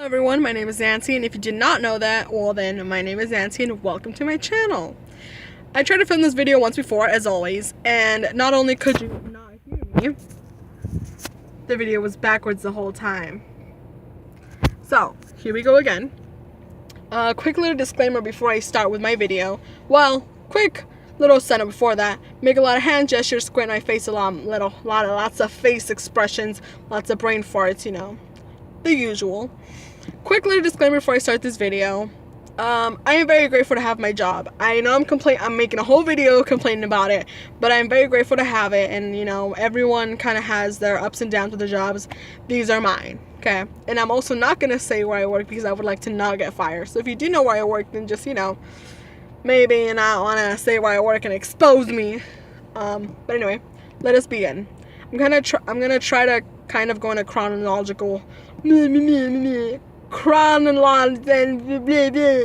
Hello everyone, my name is Nancy, and if you did not know that, well then, my name is Nancy and welcome to my channel. I tried to film this video once before, as always, and not only could you not hear me, the video was backwards the whole time. So, here we go again. Quick little disclaimer before I start with my video. Well, quick little setup before that. Make a lot of hand gestures, squint my face a lot, lots of face expressions, lots of brain farts, you know, the usual. Quick little disclaimer before I start this video. I am very grateful to have my job. I know I'm making a whole video complaining about it, but I'm very grateful to have it, and you know, everyone kind of has their ups and downs with their jobs. These are mine, okay? And I'm also not going to say where I work because I would like to not get fired. So if you do know where I work, then just, you know, maybe not want to say where I work and expose me. But anyway, let us begin. I'm gonna try to kind of go in a chronological, you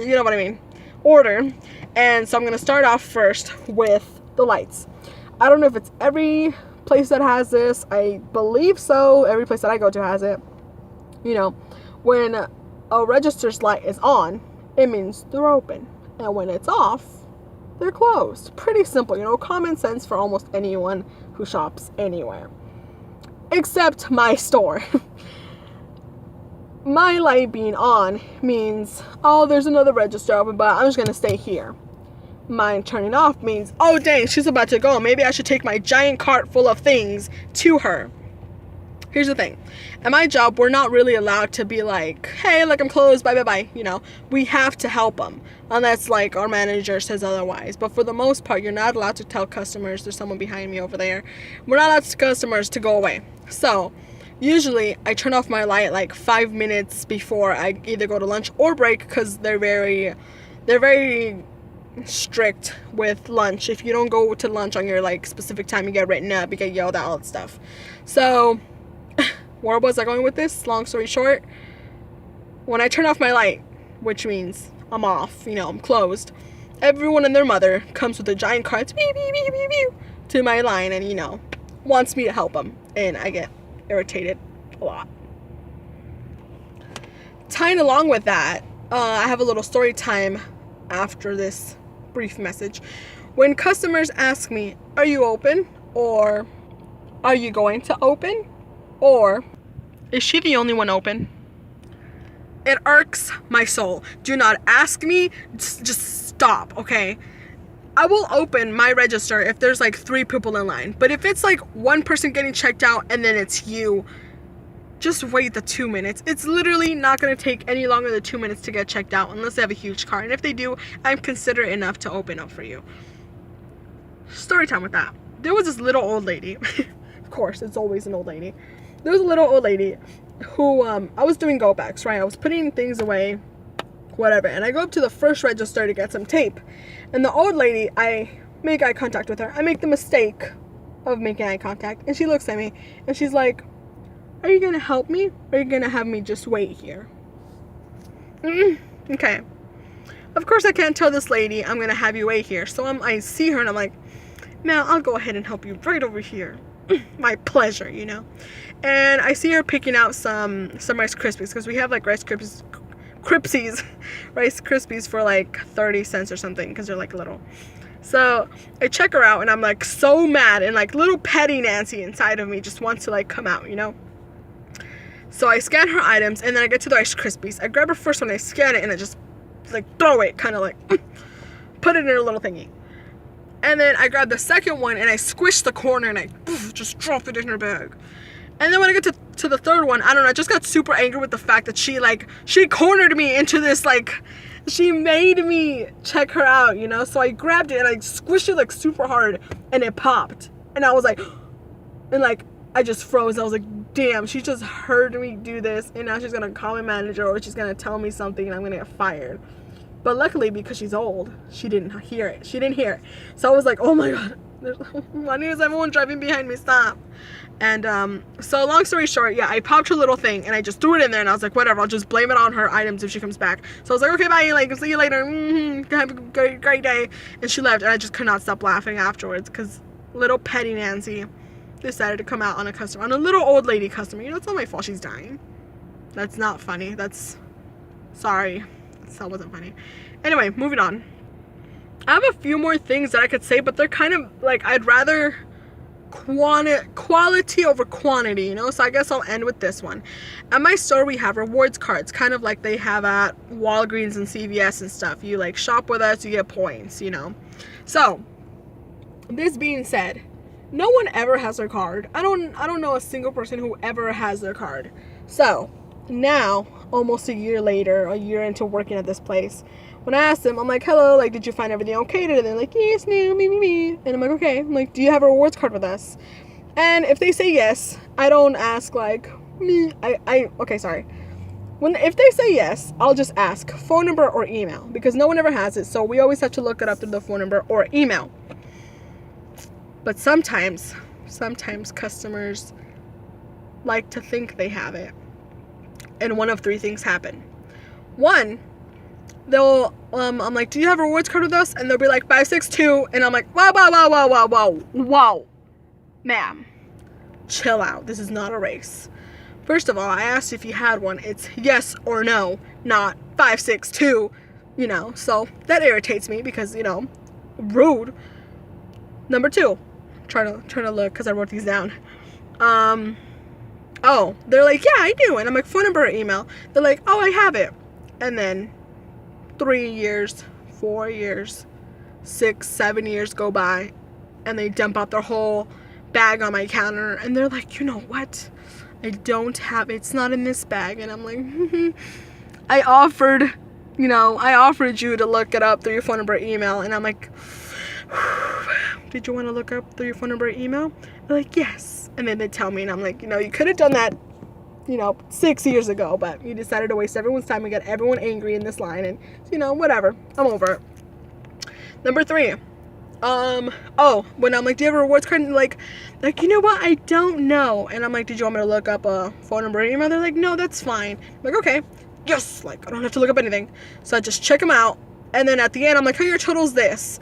know what I mean, order. And so I'm gonna start off first with the lights. I don't know if it's every place that has this. I believe so. Every place that I go to has it. You know, when a register's light is on, it means they're open, and when it's off, they're closed. Pretty simple, you know, common sense for almost anyone who shops anywhere, except my store. My light being on means, oh, there's another register open, but I'm just gonna stay here. Mine turning off means, oh dang, she's about to go, maybe I should take my giant cart full of things to her. Here's the thing, at my job, we're not really allowed to be like, hey, like, I'm closed, bye bye bye, you know. We have to help them, unless like our manager says otherwise. But for the most part, you're not allowed to tell customers, there's someone behind me over there, we're not allowed to tell customers to go away. So usually I turn off my light like 5 minutes before I either go to lunch or break, because they're very strict with lunch. If you don't go to lunch on your like specific time, you get written up, you get yelled at, all that stuff. So where was I going with this? Long story short, when I turn off my light, which means I'm off, you know, I'm closed, everyone and their mother comes with a giant cart to my line and, you know, wants me to help them, and I get irritated a lot. Tying along with that, I have a little story time after this brief message. When customers ask me, are you open? Or are you going to open? Or is she the only one open? It irks my soul. Do not ask me, just stop, okay? I will open my register if there's like 3 people in line. But if it's like one person getting checked out and then it's you, just wait the 2 minutes. It's literally not going to take any longer than 2 minutes to get checked out unless they have a huge car. And if they do, I'm considerate enough to open up for you. Story time with that. There was this little old lady. Of course, it's always an old lady. There was a little old lady who, I was doing go backs, right? I was putting things away, whatever, and I go up to the first register to get some tape, and the old lady, I make eye contact with her. I make the mistake of making eye contact, and she looks at me and she's like, are you gonna help me, or are you gonna have me just wait here? Okay, of course I can't tell this lady I'm gonna have you wait here, so I see her and I'm like, now I'll go ahead and help you right over here. My pleasure, you know. And I see her picking out some Rice Krispies, because we have like Rice Krispies for like 30 cents or something, because they're like little. So I check her out and I'm like so mad, and like little petty Nancy inside of me just wants to like come out, you know. So I scan her items, and then I get to the Rice Krispies. I grab her first one, I scan it, and I just like throw it, kind of like put it in a little thingy. And then I grab the second one and I squish the corner and I just drop it in her bag. And then when I get to the third one, I don't know, I just got super angry with the fact that she cornered me into this, like, she made me check her out, you know. So I grabbed it and I squished it like super hard and it popped. And I was like, and like, I just froze. I was like, damn, she just heard me do this, and now she's gonna call my manager, or she's gonna tell me something and I'm gonna get fired. But luckily, because she's old, she didn't hear it. So I was like, oh my god, why is everyone driving behind me? Stop. And so long story short, yeah, I popped her little thing and I just threw it in there, and I was like, whatever, I'll just blame it on her items if she comes back. So I was like, okay, bye, like, see you later, have a great day. And she left, and I just could not stop laughing afterwards, because little petty Nancy decided to come out on a little old lady customer. You know, it's not my fault she's dying. That's not funny. That's Sorry, that wasn't funny. Anyway, moving on. I have a few more things that I could say, but they're kind of like, I'd rather quality over quantity, you know. So I guess I'll end with this one. At my store, we have rewards cards, kind of like they have at Walgreens and CVS and stuff. You like shop with us, you get points, you know. So this being said, no one ever has their card. I don't know a single person who ever has their card. So now, almost a year later, a year into working at this place, when I asked them, I'm like, hello, like, did you find everything okay? And they're like, yes, no, me. And I'm like, okay. I'm like, do you have a rewards card with us? And if they say yes, I don't ask, like, me. Okay, sorry. If they say yes, I'll just ask phone number or email, because no one ever has it. So we always have to look it up through the phone number or email. But sometimes customers like to think they have it. And one of three things happen. One, they'll I'm like, do you have a rewards card with us? And they'll be like 562, and I'm like, whoa, ma'am, chill out. This is not a race. First of all, I asked if you had one. It's yes or no, not 562, you know. So that irritates me because, you know, rude. Number two, trying to look because I wrote these down. Oh, they're like, yeah, I do. And I'm like, phone number or email? They're like, oh, I have it. And then 3 years, 4 years, 6, 7 years go by, and they dump out their whole bag on my counter, and they're like, you know what? I don't have it. It's not in this bag. And I'm like, I offered you to look it up through your phone number or email. And I'm like, did you want to look up through your phone number or email? They're like, yes. And then they tell me, and I'm like, you could have done that, 6 years ago, but you decided to waste everyone's time and get everyone angry in this line, and, whatever. I'm over it. Number 3. When I'm like, do you have a rewards card? And like, you know what? I don't know. And I'm like, did you want me to look up a phone number or email? They're like, no, that's fine. I'm like, okay. Yes, like, I don't have to look up anything. So I just check them out. And then at the end, I'm like, hey, your total's this.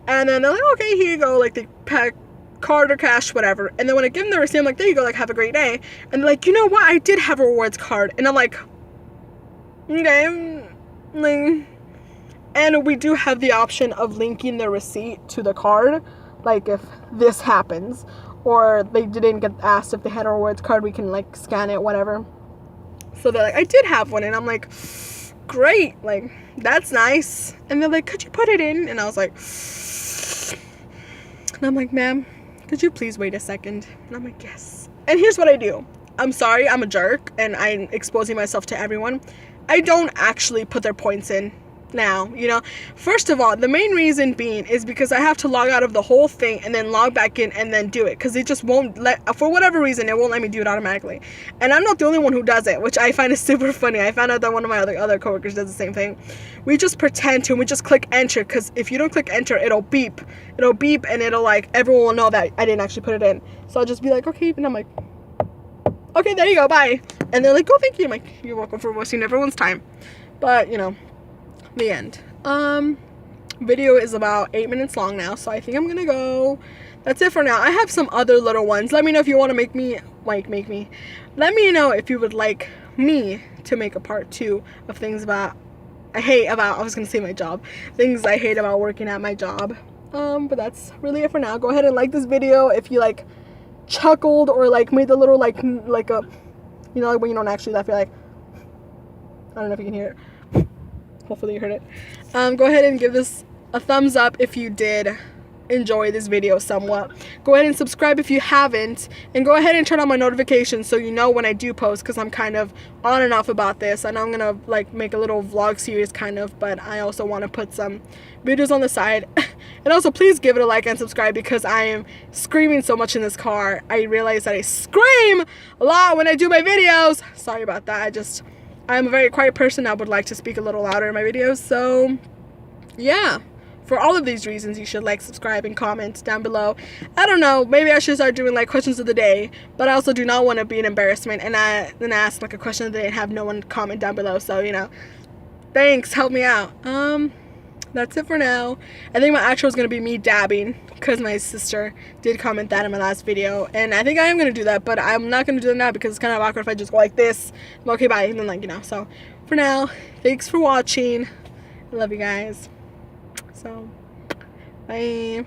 And then they're like, okay, here you go. Like, they pack card or cash, whatever. And then when I give them the receipt, I'm like, there you go, like, have a great day. And they're like, you know what? I did have a rewards card. And I'm like, okay. Like, and we do have the option of linking the receipt to the card. Like, if this happens, or they didn't get asked if they had a rewards card, we can, like, scan it, whatever. So they're like, I did have one. And I'm like, great. Like, that's nice. And they're like, could you put it in? And I was like, and I'm like, ma'am, could you please wait a second? And I'm like, yes. And here's what I do. I'm sorry, I'm a jerk, and I'm exposing myself to everyone. I don't actually put their points in now, First of all, the main reason being is because I have to log out of the whole thing and then log back in and then do it, because it just won't for whatever reason, it won't let me do it automatically. And I'm not the only one who does it, which I find is super funny. I found out that one of my other coworkers does the same thing. We just pretend to, and we just click enter, because if you don't click enter, it'll beep, and it'll, like, everyone will know that I didn't actually put it in. So I'll just be like, okay, and I'm like, okay, there you go, bye. And they're like, oh, thank you. I'm like, you're welcome for wasting everyone's time. But, the end. Video is about 8 minutes long now, so I think I'm gonna go. That's it for now. I have some other little ones. Let me know if you want to let me know if you would like me to make a part 2 of things I was gonna say my job, things I hate about working at my job. But that's really it for now. Go ahead and like this video if you, like, chuckled or, like, made the little, like a, like when you don't actually laugh, you're like, I don't know if you can hear it. Hopefully you heard it. Go ahead and give this a thumbs up if you did enjoy this video somewhat. Go ahead and subscribe if you haven't, and go ahead and turn on my notifications so you know when I do post, because I'm kind of on and off about this. And I'm gonna, like, make a little vlog series kind of, but I also want to put some videos on the side. And also, please give it a like and subscribe, because I am screaming so much in this car. I realize that I scream a lot when I do my videos. Sorry about that. I'm a very quiet person. I would like to speak a little louder in my videos. So, yeah. For all of these reasons, you should like, subscribe, and comment down below. I don't know. Maybe I should start doing, like, questions of the day. But I also do not want to be an embarrassment and then ask, like, a question of the day and have no one comment down below. So, thanks. Help me out. That's it for now. I think my outro is going to be me dabbing, because my sister did comment that in my last video. And I think I am going to do that, but I'm not going to do that now because it's kind of awkward if I just go like this. I'm okay, bye. And then, like, so for now. Thanks for watching. I love you guys. So, bye.